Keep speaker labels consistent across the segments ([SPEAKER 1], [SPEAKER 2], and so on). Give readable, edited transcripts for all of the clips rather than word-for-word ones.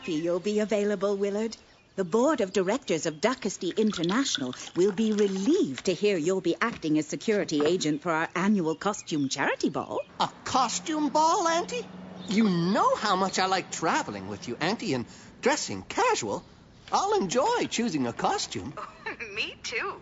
[SPEAKER 1] happy you'll be available, Willard. The board of directors of Duckesty International will be relieved to hear you'll be acting as security agent for our annual costume charity ball.
[SPEAKER 2] A costume ball, Auntie? You know how much I like traveling with you, Auntie, and dressing casual. I'll enjoy choosing a costume.
[SPEAKER 1] Me too.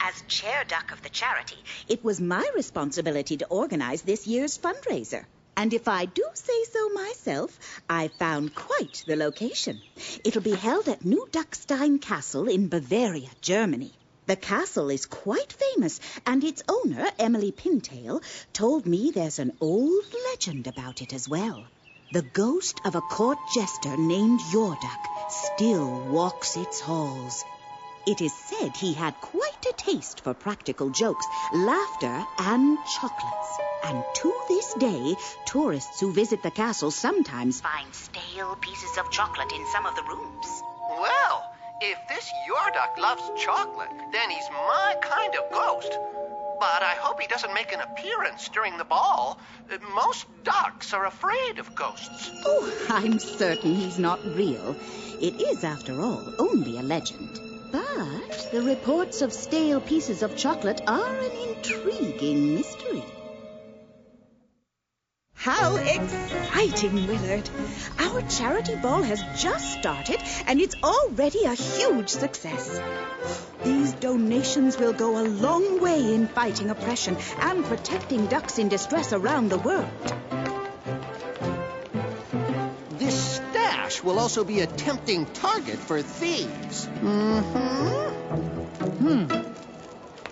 [SPEAKER 1] As chair duck of the charity, it was my responsibility to organize this year's fundraiser. And if I do say so myself, I found quite the location. It'll be held at New Duckstein Castle in Bavaria, Germany. The castle is quite famous, and its owner, Emily Pintail, told me there's an old legend about it as well. The ghost of a court jester named Yorduck still walks its halls. It is said he had quite a taste for practical jokes, laughter, and chocolates. And to this day, tourists who visit the castle sometimes find stale pieces of chocolate in some of the rooms.
[SPEAKER 2] Well, if this Yorduck loves chocolate, then he's my kind of ghost. But I hope he doesn't make an appearance during the ball. Most ducks are afraid of ghosts.
[SPEAKER 1] Oh, I'm certain he's not real. It is, after all, only a legend. But the reports of stale pieces of chocolate are an intriguing mystery. How exciting, Willard! Our charity ball has just started, and it's already a huge success. These donations will go a long way in fighting oppression and protecting ducks in distress around the world.
[SPEAKER 2] This stash will also be a tempting target for thieves.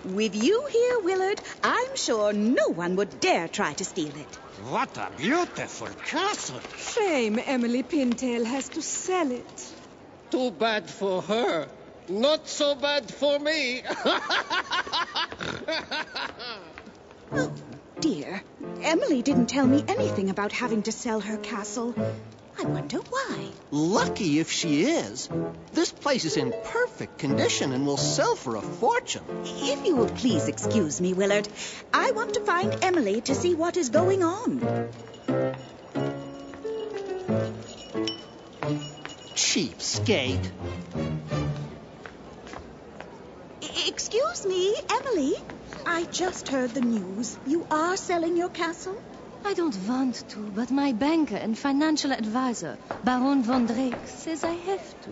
[SPEAKER 1] With you here, Willard, I'm sure no one would dare try to steal it.
[SPEAKER 3] What a beautiful castle.
[SPEAKER 4] Shame Emily Pintail has to sell it.
[SPEAKER 3] Too bad for her. Not so bad for me.
[SPEAKER 1] Oh, dear. Emily didn't tell me anything about having to sell her castle. I wonder why.
[SPEAKER 2] Lucky if she is. This place is in perfect condition and will sell for a fortune.
[SPEAKER 1] If you will please excuse me, Willard, I want to find Emily to see what is going on.
[SPEAKER 2] Cheapskate.
[SPEAKER 1] Excuse me, Emily. I just heard the news. You are selling your castle?
[SPEAKER 5] I don't want to, but my banker and financial advisor, Baron von Drake, says I have to.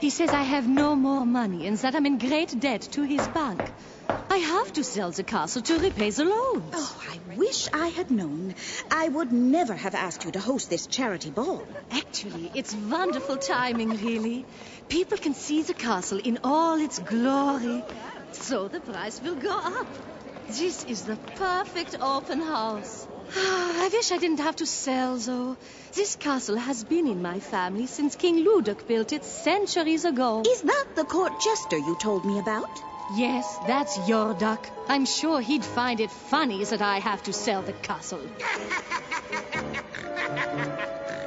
[SPEAKER 5] He says I have no more money and that I'm in great debt to his bank. I have to sell the castle to repay the loans.
[SPEAKER 1] Oh, I wish I had known. I would never have asked you to host this charity ball.
[SPEAKER 5] Actually, it's wonderful timing, really. People can see the castle in all its glory, so the price will go up. This is the perfect open house. I wish I didn't have to sell, though. This castle has been in my family since King Ludoc built it centuries ago.
[SPEAKER 1] Is that the court jester you told me about?
[SPEAKER 5] Yes, that's your duck. I'm sure he'd find it funny that I have to sell the castle.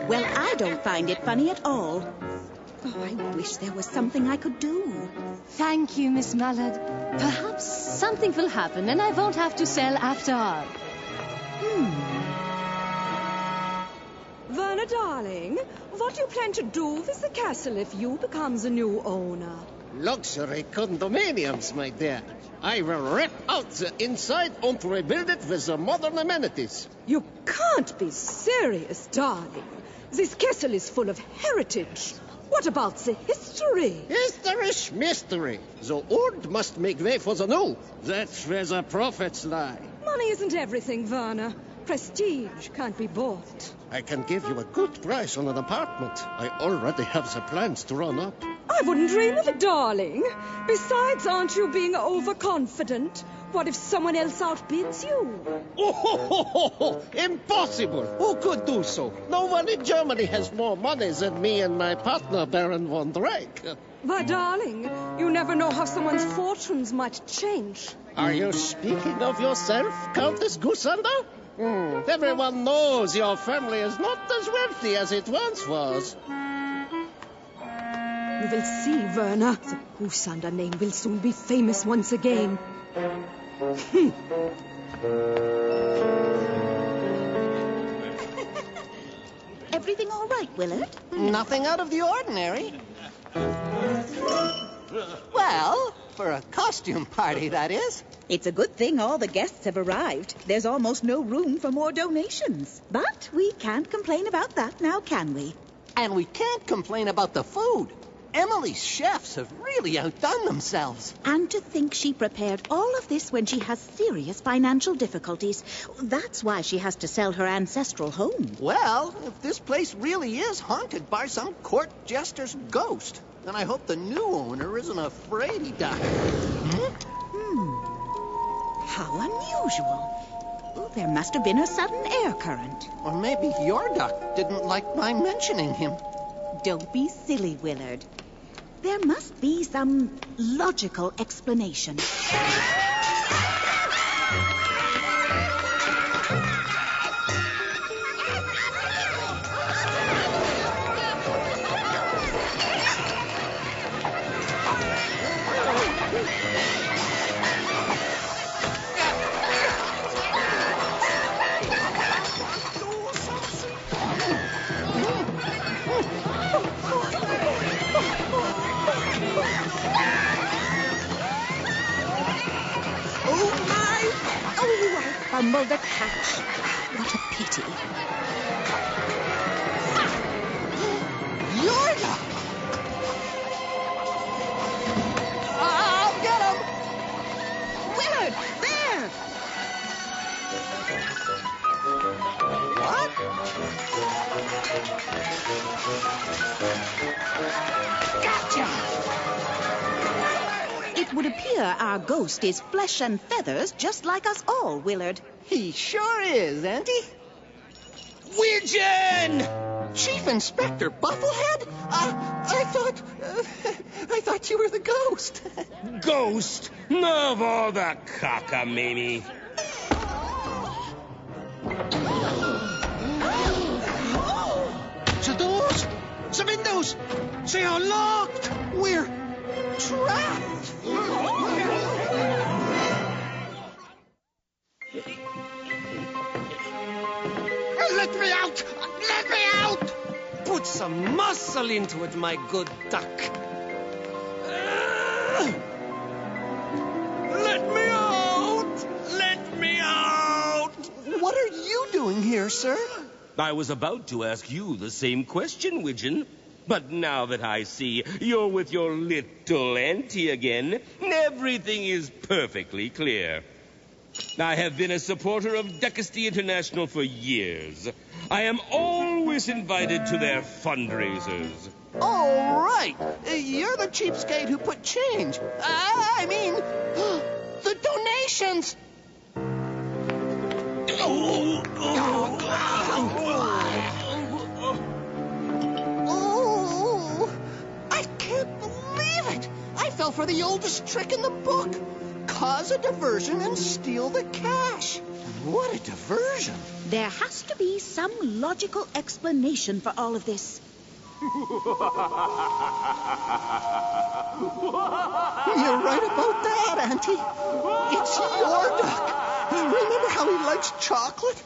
[SPEAKER 1] Well, I don't find it funny at all. Oh, I wish there was something I could do.
[SPEAKER 5] Thank you, Miss Mallard. Perhaps something will happen and I won't have to sell after all.
[SPEAKER 4] Verna, darling, what do you plan to do with the castle if you become the new owner?
[SPEAKER 3] Luxury condominiums, my dear. I will rip out the inside and rebuild it with the modern amenities.
[SPEAKER 4] You can't be serious, darling. This castle is full of heritage. What about the history?
[SPEAKER 3] History mystery. The old must make way for the new. That's where the prophets lie.
[SPEAKER 4] Money isn't everything, Verna. Prestige can't be bought.
[SPEAKER 3] I can give you a good price on an apartment. I already have the plans to run up.
[SPEAKER 4] I wouldn't dream of it, darling. Besides, aren't you being overconfident? What if someone else outbids you?
[SPEAKER 3] Oh, impossible! Who could do so? No one in Germany has more money than me and my partner, Baron von Drake.
[SPEAKER 4] But, darling, you never know how someone's fortunes might change.
[SPEAKER 3] Are you speaking of yourself, Countess Goosander? Everyone knows your family is not as wealthy as it once was.
[SPEAKER 4] You will see, Verna. The Goosander name will soon be famous once again.
[SPEAKER 1] everything all right, Willard?
[SPEAKER 2] Nothing out of the ordinary. Well, for a costume party, that is.
[SPEAKER 1] It's a good thing all the guests have arrived. There's almost no room for more donations. But we can't complain about that now, can we?
[SPEAKER 2] And we can't complain about the food. Emily's chefs have really outdone themselves.
[SPEAKER 1] And to think she prepared all of this when she has serious financial difficulties. That's why she has to sell her ancestral home.
[SPEAKER 2] Well, if this place really is haunted by some court jester's ghost, then I hope the new owner isn't afraid he died.
[SPEAKER 1] How unusual. Oh, there must have been a sudden air current.
[SPEAKER 2] Or maybe your duck didn't like my mentioning him.
[SPEAKER 1] Don't be silly, Willard. There must be some logical explanation. Fumble the catch. What a pity.
[SPEAKER 2] Your duck! I'll get him!
[SPEAKER 1] Willard, there!
[SPEAKER 2] What? Gotcha!
[SPEAKER 1] It would appear our ghost is flesh and feathers just like us all, Willard.
[SPEAKER 2] He sure is, Auntie.
[SPEAKER 3] Widgeon!
[SPEAKER 2] Chief Inspector Bufflehead? I thought you were the ghost.
[SPEAKER 3] Ghost? Of all the cockamamie.
[SPEAKER 2] The doors, the windows, they are locked. We're trapped.
[SPEAKER 3] Let me out! Let me out! Put some muscle into it, my good duck. Let me out! Let me out!
[SPEAKER 2] What are you doing here, sir?
[SPEAKER 6] I was about to ask you the same question, Widgeon. But now that I see you're with your little auntie again, everything is perfectly clear. I have been a supporter of Decasty International for years. I am always invited to their fundraisers.
[SPEAKER 2] Oh, right. You're the cheapskate who put change. I mean, the donations. Oh, I can't believe it. I fell for the oldest trick in the book. Cause a diversion and steal the cash. What a diversion.
[SPEAKER 1] There has to be some logical explanation for all of this.
[SPEAKER 2] You're right about that, Auntie. It's your duck. Remember how he likes chocolate?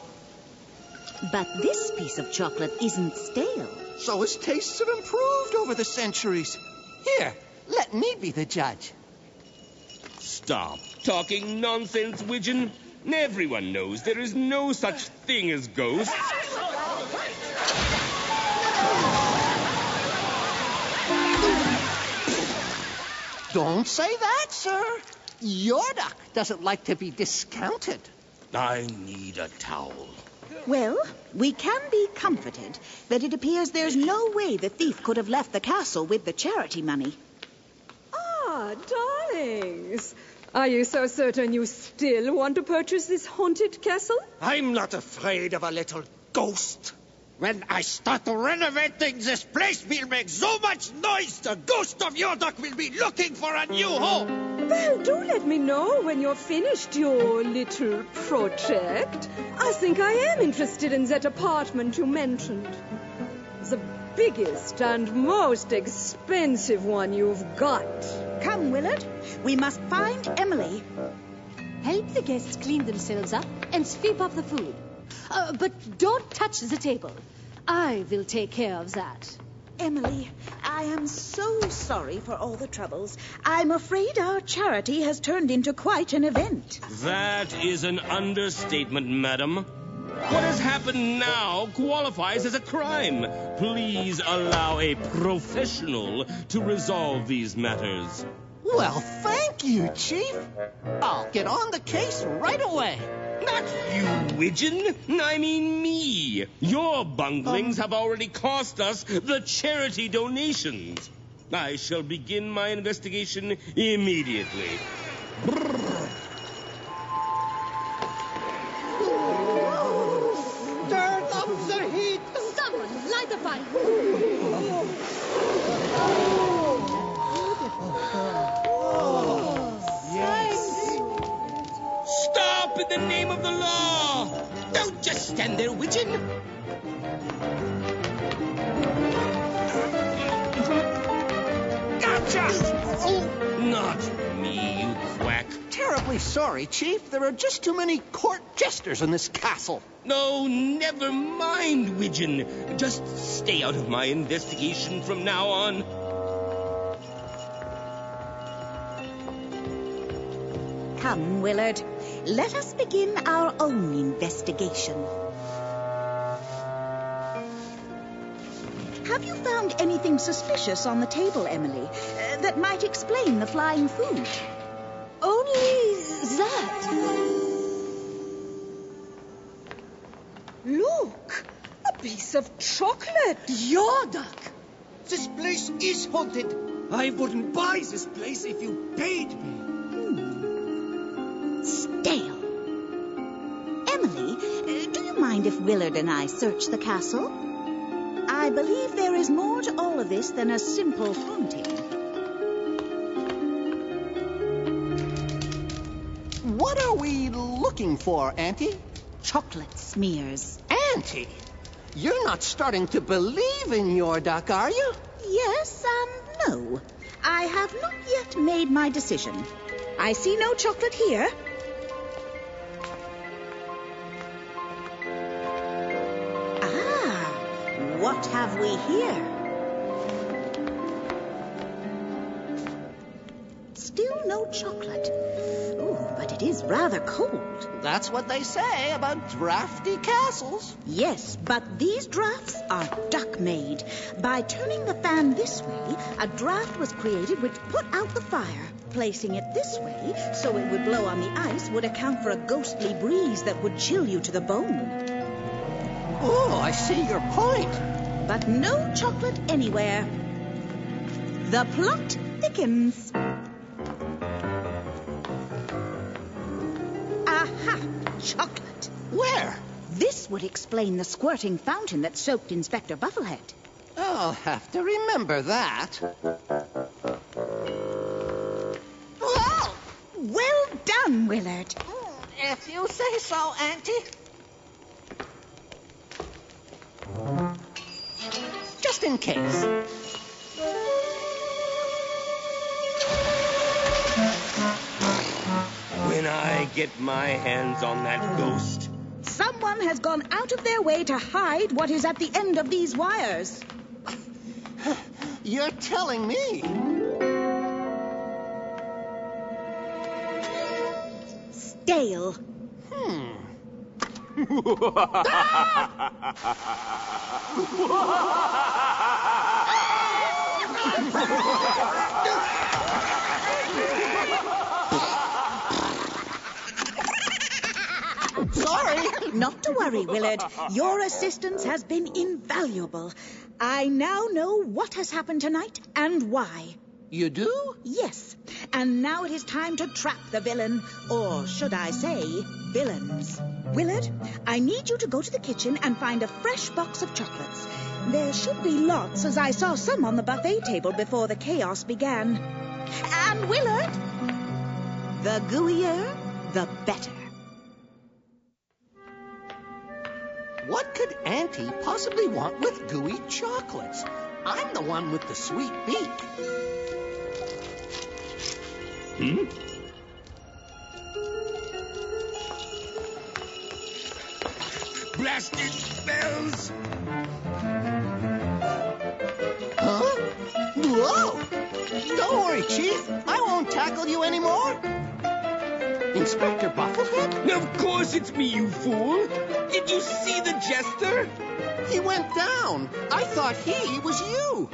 [SPEAKER 1] But this piece of chocolate isn't stale.
[SPEAKER 2] So his tastes have improved over the centuries. Here, let me be the judge.
[SPEAKER 6] Stop talking nonsense, Widgeon. Everyone knows there is no such thing as ghosts.
[SPEAKER 2] Don't say that, sir. Your duck doesn't like to be discounted.
[SPEAKER 6] I need a towel.
[SPEAKER 1] Well, we can be comforted that it appears there's no way the thief could have left the castle with the charity money.
[SPEAKER 4] Ah, darlings. Are you so certain you still want to purchase this haunted castle?
[SPEAKER 3] I'm not afraid of a little ghost. When I start renovating this place, we'll make so much noise, the ghost of your duck will be looking for a new home.
[SPEAKER 4] Well, do let me know when you're finished your little project. I think I am interested in that apartment you mentioned. The biggest and most expensive one you've got.
[SPEAKER 1] Come, Willard. We must find Emily.
[SPEAKER 5] Help the guests clean themselves up and sweep up the food. But don't touch the table.
[SPEAKER 4] I will take care of that.
[SPEAKER 1] Emily, I am so sorry for all the troubles. I'm afraid our charity has turned into quite an event.
[SPEAKER 6] That is an understatement, madam. What has happened now qualifies as a crime. Please allow a professional to resolve these matters.
[SPEAKER 2] Well, thank you, Chief. I'll get on the case right away.
[SPEAKER 6] Not you, Widgeon. I mean me. Your bunglings have already cost us the charity donations. I shall begin my investigation immediately.
[SPEAKER 3] Turn up the heat!
[SPEAKER 5] Someone light the fire.
[SPEAKER 6] Stop in the name of the law! Don't just stand there, Widgeon.
[SPEAKER 2] Gotcha!
[SPEAKER 6] Not me, you quack.
[SPEAKER 2] Terribly sorry, Chief. There are just too many court jesters in this castle.
[SPEAKER 6] No, never mind, Widgeon. Just stay out of my investigation from now on.
[SPEAKER 1] Come, Willard. Let us begin our own investigation. Have you found anything suspicious on the table, Emily, that might explain the flying food?
[SPEAKER 4] Only that. Look, a piece of chocolate.
[SPEAKER 5] Your duck.
[SPEAKER 3] This place is haunted. I wouldn't buy this place if you paid me.
[SPEAKER 1] Stale. Emily, do you mind if Willard and I search the castle? I believe there is more to all of this than a simple haunting.
[SPEAKER 2] What are we looking for, Auntie?
[SPEAKER 1] Chocolate smears.
[SPEAKER 2] Auntie, you're not starting to believe in your duck, are you?
[SPEAKER 1] Yes and no. I have not yet made my decision. I see no chocolate here. What have we here? Still no chocolate. Ooh, but it is rather cold.
[SPEAKER 2] That's what they say about drafty castles.
[SPEAKER 1] Yes, but these drafts are duck-made. By turning the fan this way, a draft was created which put out the fire. Placing it this way, so it would blow on the ice, would account for a ghostly breeze that would chill you to the bone.
[SPEAKER 2] Oh, I see your point.
[SPEAKER 1] But no chocolate anywhere. The plot thickens. Aha! Chocolate.
[SPEAKER 2] Where?
[SPEAKER 1] This would explain the squirting fountain that soaked Inspector Bufflehead.
[SPEAKER 2] I'll have to remember that. Whoa!
[SPEAKER 1] Well done, Willard.
[SPEAKER 2] If you say so, Auntie. Just in case.
[SPEAKER 6] When I get my hands on that ghost.
[SPEAKER 1] Someone has gone out of their way to hide what is at the end of these wires.
[SPEAKER 2] You're telling me.
[SPEAKER 1] Stale.
[SPEAKER 2] Sorry.
[SPEAKER 1] Not to worry, Willard. Your assistance has been invaluable. I now know what has happened tonight and why.
[SPEAKER 2] You do?
[SPEAKER 1] Yes, and now it is time to trap the villain, or should I say, villains. Willard, I need you to go to the kitchen and find a fresh box of chocolates. There should be lots, as I saw some on the buffet table before the chaos began. And Willard, the gooier, the better.
[SPEAKER 2] What could Auntie possibly want with gooey chocolates? I'm the one with the sweet beak.
[SPEAKER 6] Blasted bells!
[SPEAKER 2] Whoa! Don't worry, Chief. I won't tackle you anymore. Inspector Buffethead?
[SPEAKER 6] Of course it's me, you fool. Did you see the jester?
[SPEAKER 2] He went down. I thought he was you.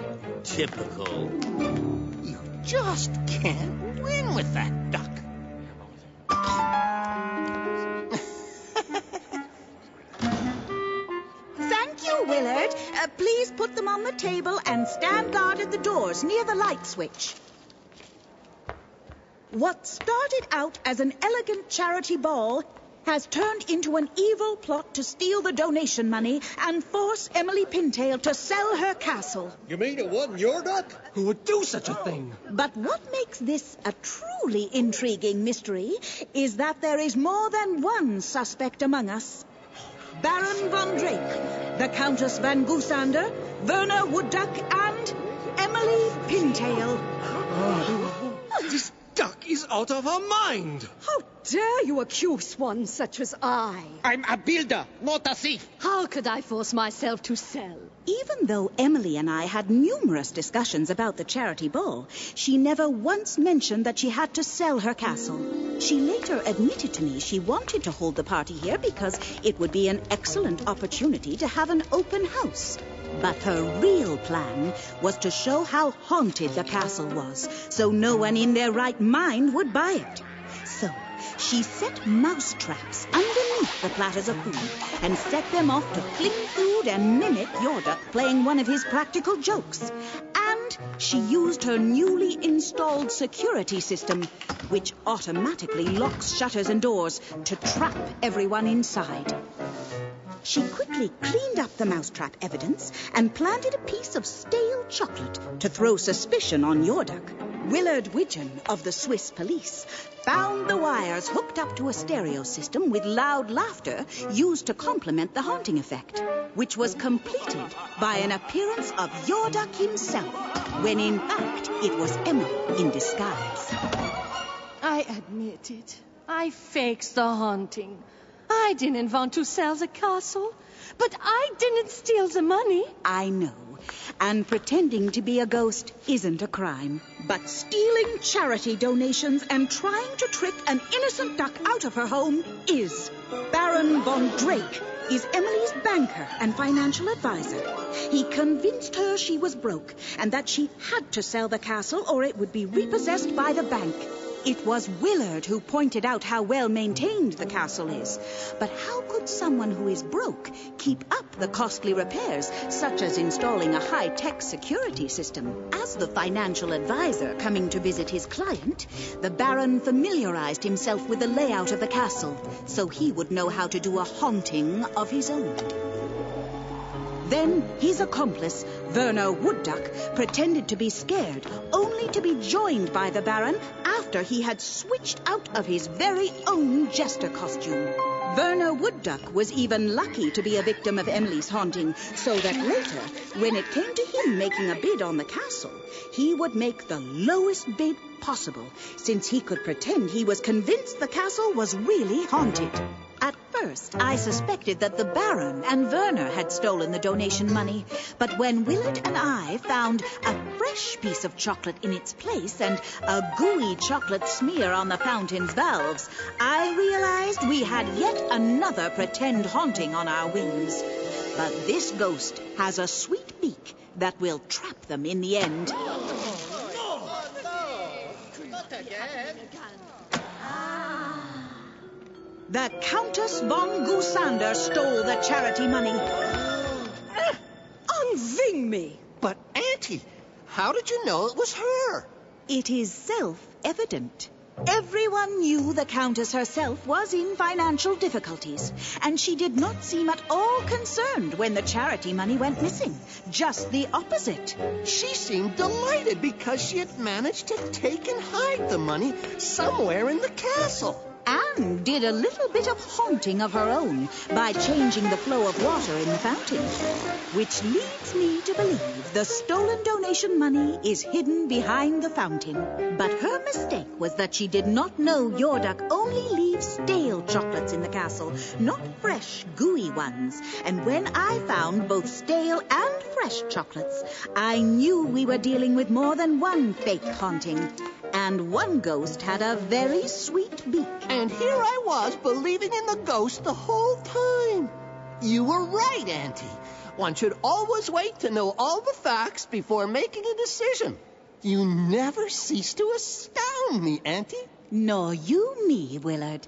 [SPEAKER 6] Typical.
[SPEAKER 2] You just can't win with that duck.
[SPEAKER 1] Thank you, Willard. Please put them on the table and stand guard at the doors near the light switch. What started out as an elegant charity ball has turned into an evil plot to steal the donation money and force Emily Pintail to sell her castle.
[SPEAKER 3] You mean it wasn't your duck?
[SPEAKER 7] Who would do such a thing?
[SPEAKER 1] But what makes this a truly intriguing mystery is that there is more than one suspect among us. Baron von Drake, the Countess Van Goosander, Werner Woodduck, and Emily Pintail.
[SPEAKER 7] This duck is out of her mind.
[SPEAKER 4] How dare you accuse one such as I?
[SPEAKER 3] I'm a builder, not a thief.
[SPEAKER 5] How could I force myself to sell?
[SPEAKER 1] Even though Emily and I had numerous discussions about the charity ball, she never once mentioned that she had to sell her castle. She later admitted to me she wanted to hold the party here because it would be an excellent opportunity to have an open house. But her real plan was to show how haunted the castle was, so no one in their right mind would buy it. So she set mouse traps underneath the platters of food and set them off to fling food and mimic Yorduck playing one of his practical jokes. And she used her newly installed security system, which automatically locks shutters and doors, to trap everyone inside. She quickly cleaned up the mousetrap evidence and planted a piece of stale chocolate to throw suspicion on Yorduck. Willard Widgeon of the Swiss police found the wires hooked up to a stereo system with loud laughter used to complement the haunting effect, which was completed by an appearance of Yorduck himself, when in fact it was Emily in disguise.
[SPEAKER 5] I admit it. I faked the haunting. I didn't want to sell the castle, but I didn't steal the money.
[SPEAKER 1] I know, and pretending to be a ghost isn't a crime. But stealing charity donations and trying to trick an innocent duck out of her home is. Baron von Drake is Emily's banker and financial advisor. He convinced her she was broke and that she had to sell the castle or it would be repossessed by the bank. It was Willard who pointed out how well maintained the castle is. But how could someone who is broke keep up the costly repairs, such as installing a high-tech security system? As the financial advisor coming to visit his client, the Baron familiarized himself with the layout of the castle, so he would know how to do a haunting of his own. Then his accomplice, Werner Woodduck, pretended to be scared, only to be joined by the Baron after he had switched out of his very own jester costume. Werner Woodduck was even lucky to be a victim of Emily's haunting, so that later, when it came to him making a bid on the castle, he would make the lowest bid possible, since he could pretend he was convinced the castle was really haunted. At first, I suspected that the Baron and Werner had stolen the donation money, but when Willard and I found a fresh piece of chocolate in its place and a gooey chocolate smear on the fountain's valves, I realized we had yet another pretend haunting on our wings. But this ghost has a sweet beak that will trap them in the end. The Countess von Goosander stole the charity money.
[SPEAKER 4] Unwing me!
[SPEAKER 2] But, Auntie, how did you know it was her?
[SPEAKER 1] It is self-evident. Everyone knew the Countess herself was in financial difficulties, and she did not seem at all concerned when the charity money went missing. Just the opposite.
[SPEAKER 2] She seemed delighted because she had managed to take and hide the money somewhere in the castle.
[SPEAKER 1] And then did a little bit of haunting of her own by changing the flow of water in the fountain. Which leads me to believe the stolen donation money is hidden behind the fountain. But her mistake was that she did not know Yorduck only leaves stale chocolates in the castle, not fresh, gooey ones. And when I found both stale and fresh chocolates, I knew we were dealing with more than one fake haunting. And one ghost had a very sweet beak.
[SPEAKER 2] And here I was believing in the ghost the whole time. You were right, Auntie. One should always wait to know all the facts before making a decision. You never cease to astound me, Auntie.
[SPEAKER 1] Nor you me, Willard.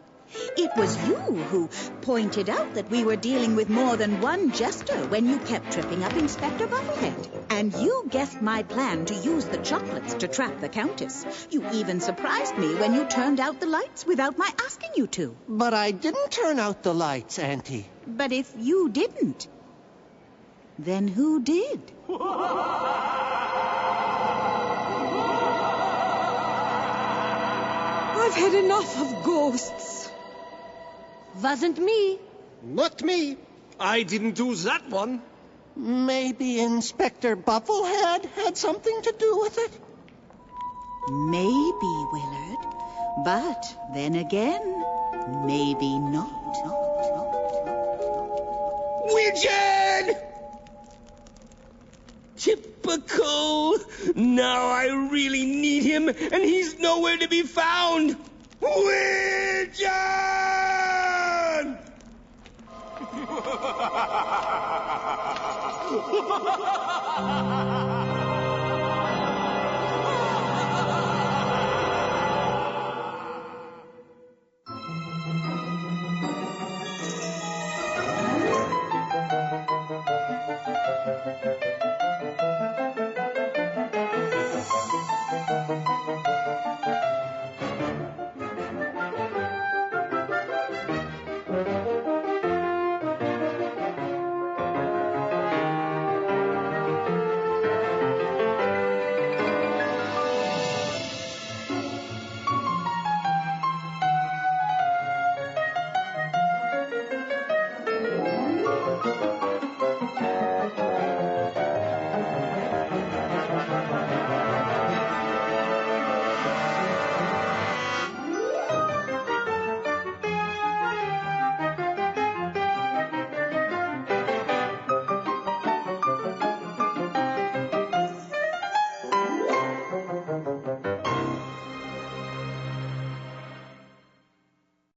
[SPEAKER 1] It was you who pointed out that we were dealing with more than one jester when you kept tripping up Inspector Bubblehead. And you guessed my plan to use the chocolates to trap the Countess. You even surprised me when you turned out the lights without my asking you to.
[SPEAKER 2] But I didn't turn out the lights, Auntie.
[SPEAKER 1] But if you didn't, then who did?
[SPEAKER 4] I've had enough of ghosts.
[SPEAKER 5] Wasn't me.
[SPEAKER 7] Not me. I didn't do that one.
[SPEAKER 2] Maybe Inspector Bubblehead had something to do with it?
[SPEAKER 1] Maybe, Willard. But then again, maybe not.
[SPEAKER 6] Widgeon! Typical. Now I really need him, and he's nowhere to be found. Widgeon!